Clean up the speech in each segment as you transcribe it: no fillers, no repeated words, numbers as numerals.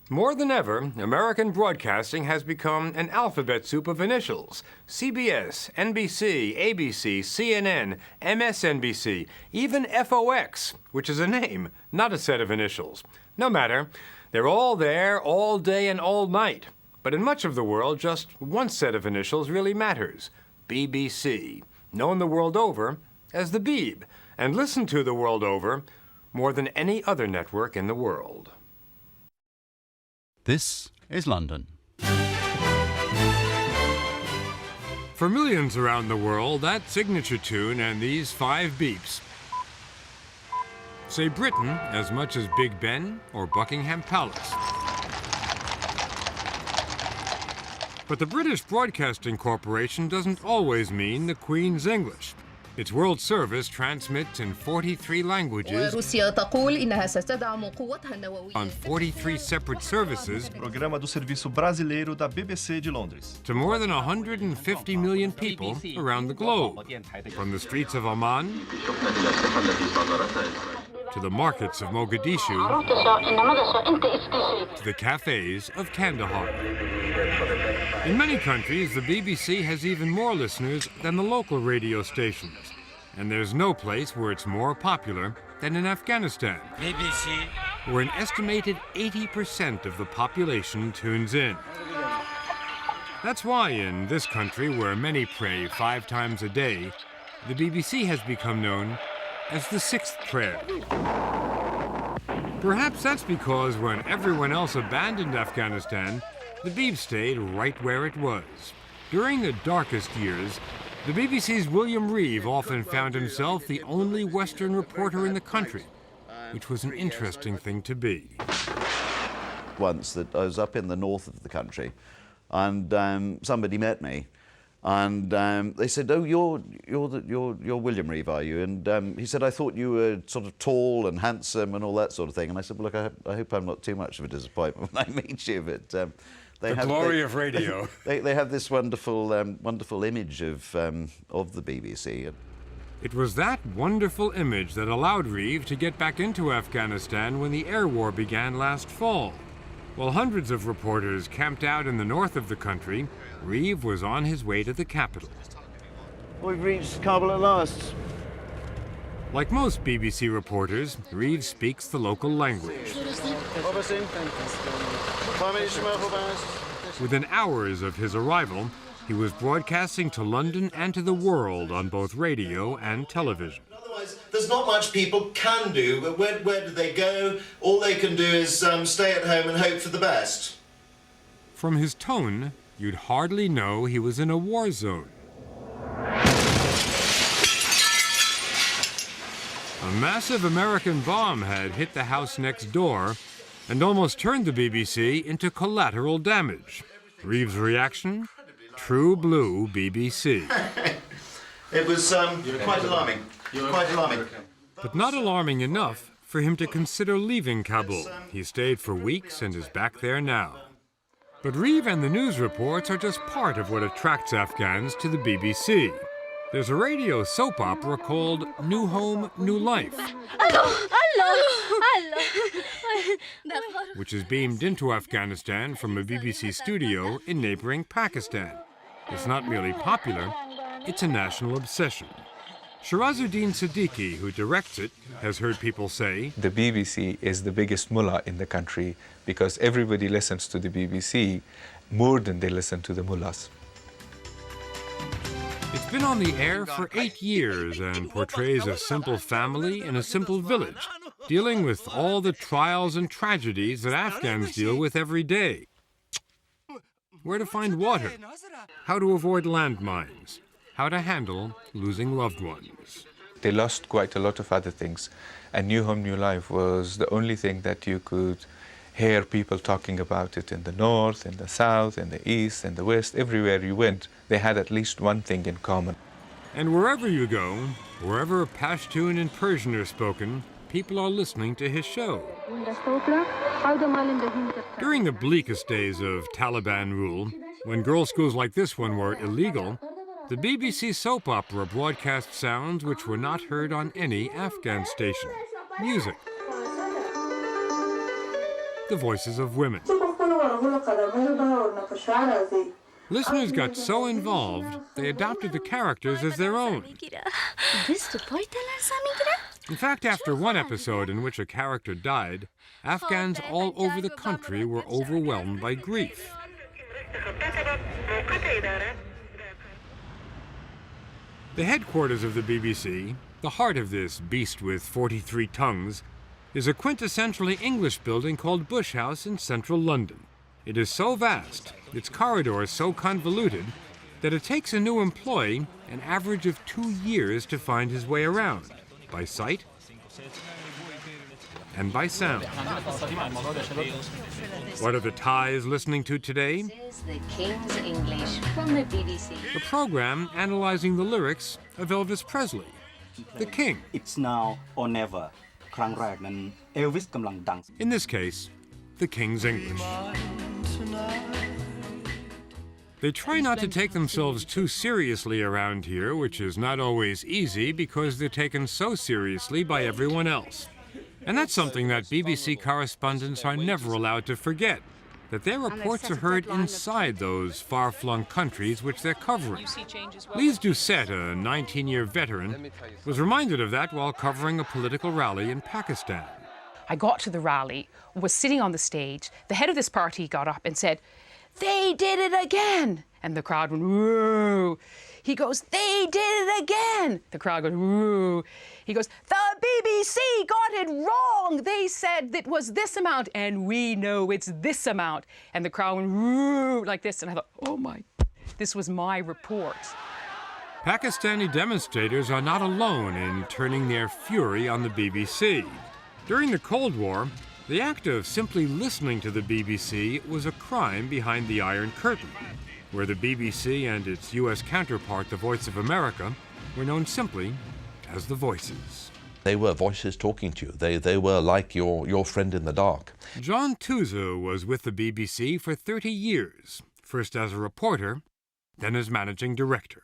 More than ever, American broadcasting has become an alphabet soup of initials. CBS, NBC, ABC, CNN, MSNBC, even FOX, which is a name, not a set of initials. No matter, they're all there all day and all night. But in much of the world, just one set of initials really matters. BBC, known the world over as the Beeb, and listened to the world over more than any other network in the world. This is London. For millions around the world, that signature tune and these 5 beeps say Britain as much as Big Ben or Buckingham Palace. But the British Broadcasting Corporation doesn't always mean the Queen's English. Its world service transmits in 43 languages on 43 separate services Programa do Serviço Brasileiro da BBC de Londres. to more than 150 million people around the globe, from the streets of Amman to the markets of Mogadishu to the cafes of Kandahar. In many countries, the BBC has even more listeners than the local radio stations. And there's no place where it's more popular than in Afghanistan, BBC, where an estimated 80% of the population tunes in. That's why in this country, where many pray 5 times a day, the BBC has become known as the 6th prayer. Perhaps that's because when everyone else abandoned Afghanistan, the Beeb stayed right where it was. During the darkest years, the BBC's William Reeve often found himself the only Western reporter in the country, which was an interesting thing to be. Once that I was up in the north of the country, and somebody met me, and they said, "Oh, you're William Reeve, are you?" And he said, "I thought you were sort of tall and handsome and all that sort of thing." And I said, "Well, look, I hope I'm not too much of a disappointment when I meet you, but." The glory of radio. They have this wonderful image of the BBC. It was that wonderful image that allowed Reeve to get back into Afghanistan when the air war began last fall. While hundreds of reporters camped out in the north of the country, Reeve was on his way to the capital. We've reached Kabul at last. Like most BBC reporters, Reeve speaks the local language. Within hours of his arrival, he was broadcasting to London and to the world on both radio and television. Otherwise, there's not much people can do, but where do they go? All they can do is stay at home and hope for the best. From his tone, you'd hardly know he was in a war zone. A massive American bomb had hit the house next door and almost turned the BBC into collateral damage. Reeve's reaction? True blue BBC. It was quite alarming. Quite alarming. But not alarming enough for him to consider leaving Kabul. He stayed for weeks and is back there now. But Reeve and the news reports are just part of what attracts Afghans to the BBC. There's a radio soap opera called New Home, New Life, which is beamed into Afghanistan from a BBC studio in neighboring Pakistan. It's not merely popular, it's a national obsession. Shirazuddin Siddiqui, who directs it, has heard people say, "The BBC is the biggest mullah in the country because everybody listens to the BBC more than they listen to the mullahs." It's been on the air for 8 years and portrays a simple family in a simple village, dealing with all the trials and tragedies that Afghans deal with every day. Where to find water, how to avoid landmines, how to handle losing loved ones. They lost quite a lot of other things, and New Home, New Life was the only thing that you could hear people talking about it in the north, in the south, in the east, in the west. Everywhere you went, they had at least one thing in common. And wherever you go, wherever Pashtun and Persian are spoken, people are listening to his show. During the bleakest days of Taliban rule, when girls' schools like this one were illegal, the BBC soap opera broadcast sounds which were not heard on any Afghan station. Music. the voices of women. Listeners got so involved, they adopted the characters as their own. In fact, after one episode in which a character died, Afghans all over the country were overwhelmed by grief. The headquarters of the BBC, the heart of this beast with 43 tongues, is a quintessentially English building called Bush House in central London. It is so vast, its corridors so convoluted, that it takes a new employee an average of 2 years to find his way around, by sight and by sound. What are the Thais listening to today? This is the King's English from the BBC. A program analyzing the lyrics of Elvis Presley, the King. It's now or never ครั้งแรกนั้นเอลวิสกำลังดัง In this case, the King's English. They try not to take themselves too seriously around here, which is not always easy because they're taken so seriously by everyone else. And that's something that BBC correspondents are never allowed to forget, that their reports are heard inside those far-flung countries which they're covering. Lise Doucette, a 19-year veteran, was reminded of that while covering a political rally in Pakistan. I got to the rally, was sitting on the stage. The head of this party got up and said, "They did it again!" And the crowd went, "Woo!" He goes, "They did it again!" The crowd goes, "Woo!" He goes, "The BBC got it wrong! They said it was this amount, and we know it's this amount." And the crowd went, "Woo!" like this. And I thought, oh my, this was my report. Pakistani demonstrators are not alone in turning their fury on the BBC. During the Cold War, the act of simply listening to the BBC was a crime behind the Iron Curtain, where the BBC and its U.S. counterpart, the Voice of America, were known simply as the Voices. They were voices talking to you. They were like your friend in the dark. John Tuzo was with the BBC for 30 years, first as a reporter, then as managing director.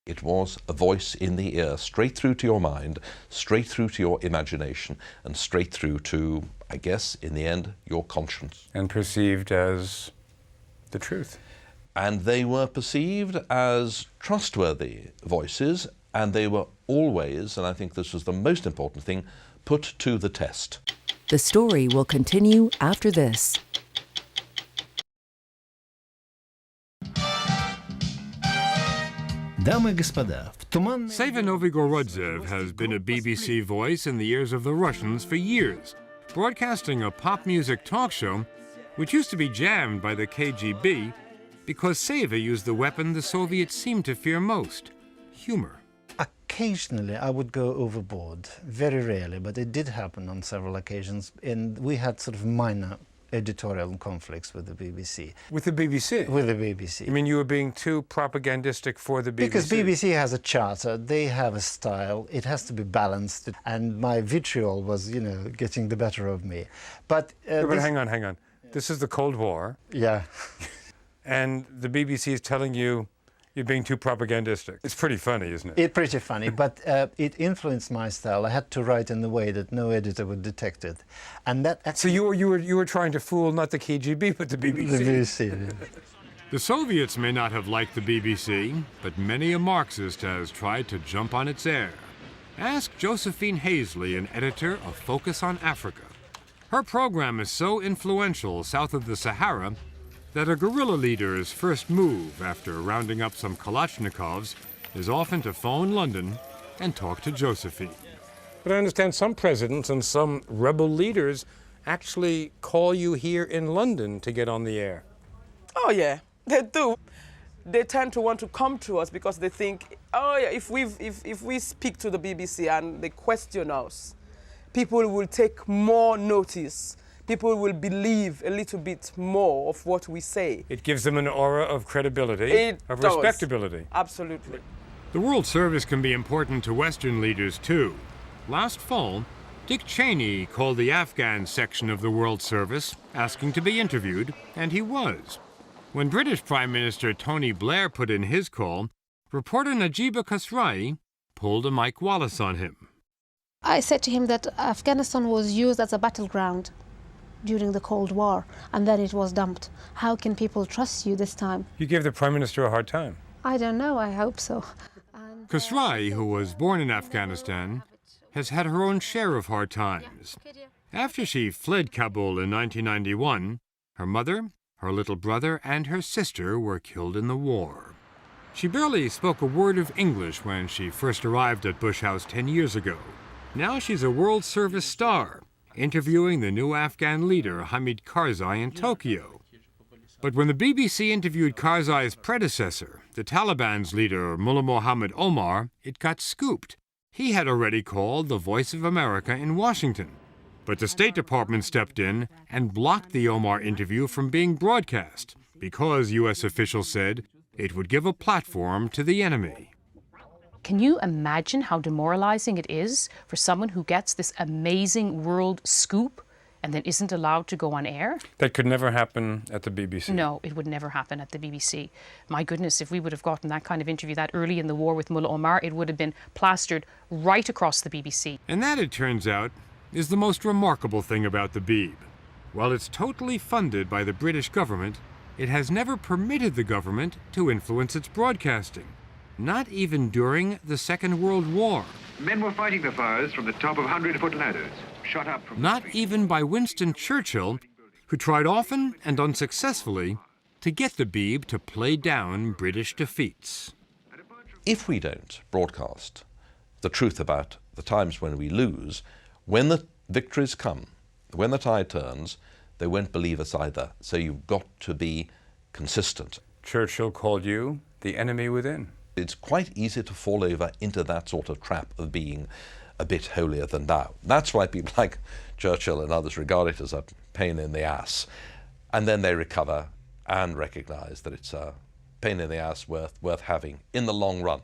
It was a voice in the ear, straight through to your mind, straight through to your imagination, and straight through to, I guess, in the end, your conscience. And perceived as the truth. And they were perceived as trustworthy voices, and they were always, and I think this was the most important thing, put to the test. The story will continue after this. Seva Novigorodzev has been a BBC voice in the ears of the Russians for years, broadcasting a pop music talk show which used to be jammed by the KGB because Seva used the weapon the Soviets seemed to fear most, humor. Occasionally I would go overboard, very rarely, but it did happen on several occasions, and we had sort of minor editorial conflicts with the BBC. With the BBC? With the BBC. You mean you were being too propagandistic for the BBC? Because BBC has a charter, they have a style, it has to be balanced, and my vitriol was, getting the better of me. But hang on. This is the Cold War. Yeah. And the BBC is telling you you're being too propagandistic. It's pretty funny, isn't it? It's pretty funny, but it influenced my style. I had to write in a way that no editor would detect it, and that. So you were trying to fool not the KGB but the BBC. The BBC. Yeah. The Soviets may not have liked the BBC, but many a Marxist has tried to jump on its air. Ask Josephine Hazley, an editor of Focus on Africa. Her program is so influential south of the Sahara that a guerrilla leader's first move after rounding up some Kalashnikovs is often to phone London and talk to Josephine. But I understand some presidents and some rebel leaders actually call you here in London to get on the air. Oh yeah, they do. They tend to want to come to us because they think, oh yeah, if we speak to the BBC and they question us, people will take more notice. People will believe a little bit more of what we say. It gives them an aura of credibility, of respectability. Absolutely. The World Service can be important to Western leaders too. Last fall, Dick Cheney called the Afghan section of the World Service, asking to be interviewed, and he was. When British Prime Minister Tony Blair put in his call, reporter Najiba Khosrai pulled a Mike Wallace on him. I said to him that Afghanistan was used as a battleground during the Cold War, and then it was dumped. How can people trust you this time? You gave the Prime Minister a hard time. I don't know, I hope so. Khosrai, who was born in Afghanistan, has had her own share of hard times. After she fled Kabul in 1991, her mother, her little brother, and her sister were killed in the war. She barely spoke a word of English when she first arrived at Bush House 10 years ago. Now she's a World Service star, interviewing the new Afghan leader, Hamid Karzai, in Tokyo. But when the BBC interviewed Karzai's predecessor, the Taliban's leader, Mullah Mohammed Omar, it got scooped. He had already called the Voice of America in Washington. But the State Department stepped in and blocked the Omar interview from being broadcast because U.S. officials said it would give a platform to the enemy. Can you imagine how demoralizing it is for someone who gets this amazing world scoop and then isn't allowed to go on air? That could never happen at the BBC. No, it would never happen at the BBC. My goodness, if we would have gotten that kind of interview that early in the war with Mullah Omar, it would have been plastered right across the BBC. And that, it turns out, is the most remarkable thing about the Beeb. While it's totally funded by the British government, it has never permitted the government to influence its broadcasting. Not even during the Second World War. Men were fighting the fires from the top of 100-foot ladders, shot up from... Not even by Winston Churchill, who tried often and unsuccessfully to get the Beeb to play down British defeats. If we don't broadcast the truth about the times when we lose, when the victories come, when the tide turns, they won't believe us either. So you've got to be consistent. Churchill called you the enemy within. It's quite easy to fall over into that sort of trap of being a bit holier than thou. That's why people like Churchill and others regard it as a pain in the ass. And then they recover and recognise that it's a pain in the ass worth having in the long run.